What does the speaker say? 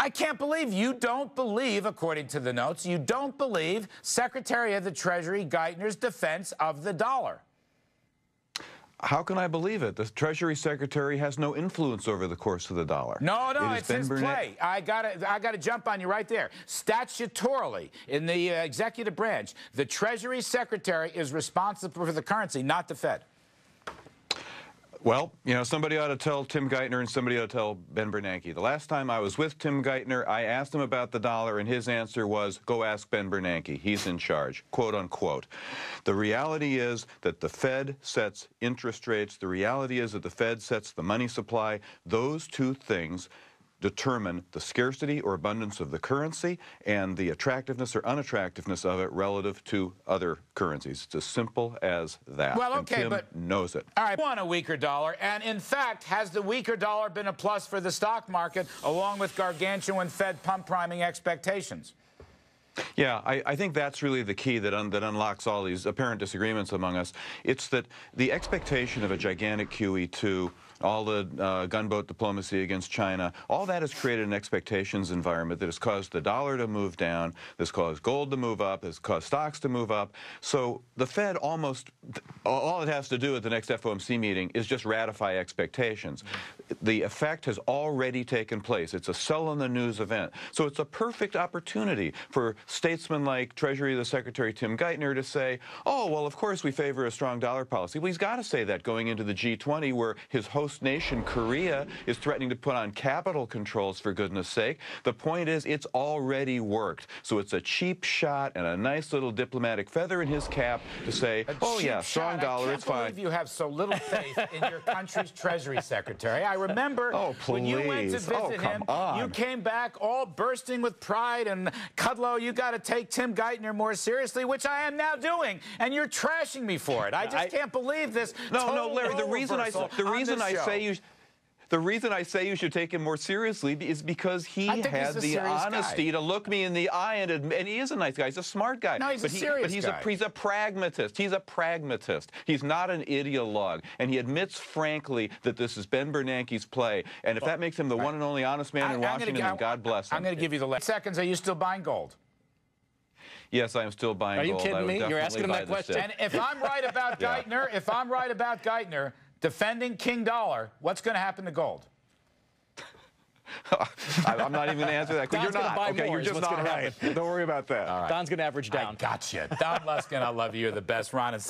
I can't believe you don't believe, according to the notes, you don't believe Secretary of the Treasury Geithner's defense of the dollar. How can I believe it? The Treasury Secretary has no influence over the course of the dollar. No, it's his play. I gotta jump on you right there. Statutorily, in the executive branch, the Treasury Secretary is responsible for the currency, not the Fed. Well, you know, somebody ought to tell Tim Geithner and somebody ought to tell Ben Bernanke. The last time I was with Tim Geithner, I asked him about the dollar, and his answer was, go ask Ben Bernanke. He's in charge, quote unquote. The reality is that the Fed sets interest rates. The reality is that the Fed sets the money supply. Those two things determine the scarcity or abundance of the currency and the attractiveness or unattractiveness of it relative to other currencies. It's as simple as that. Well, okay, and Tim knows it. All right, want a weaker dollar, and in fact, has the weaker dollar been a plus for the stock market, along with gargantuan Fed pump priming expectations? Yeah, I think that's really the key that unlocks all these apparent disagreements among us. It's that the expectation of a gigantic QE2, all the gunboat diplomacy against China, all that has created an expectations environment that has caused the dollar to move down, that's caused gold to move up, has caused stocks to move up. So the Fed all it has to do at the next FOMC meeting is just ratify expectations. The effect has already taken place. It's a sell in the news event. So it's a perfect opportunity for statesmen like Treasury the Secretary Tim Geithner to say, oh, well, of course we favor a strong dollar policy. Well, he's got to say that going into the G20, where his host nation, Korea, is threatening to put on capital controls, for goodness sake. The point is, it's already worked. So it's a cheap shot and a nice little diplomatic feather in his cap to say, oh, yeah, strong dollar, it's fine. I can't believe you have so little faith in your country's Treasury Secretary. I remember when you went to visit him, you came back all bursting with pride, and Kudlow, you got to take Tim Geithner more seriously, which I am now doing, and you're trashing me for it. I just can't believe this. No, Larry, the reason I say you should take him more seriously is because he had the honesty to look me in the eye and he is a nice guy. He's a smart guy. No, he's a serious guy. He's a pragmatist. He's a pragmatist. He's not an ideologue. And he admits, frankly, that this is Ben Bernanke's play. And if that makes him the one and only honest man in Washington, then God bless him. I'm going to give you the last seconds. Are you still buying gold? Yes, I am still buying gold. Are you kidding me? You're asking him that question. And if I'm right about Geithner, defending King Dollar, what's going to happen to gold? I'm not even going to answer that. Don's You're not. Buy Okay, more you're just not right. Don't worry about that. Don's going to average down. I gotcha. Don Luskin, I love you. You're the best. Ron and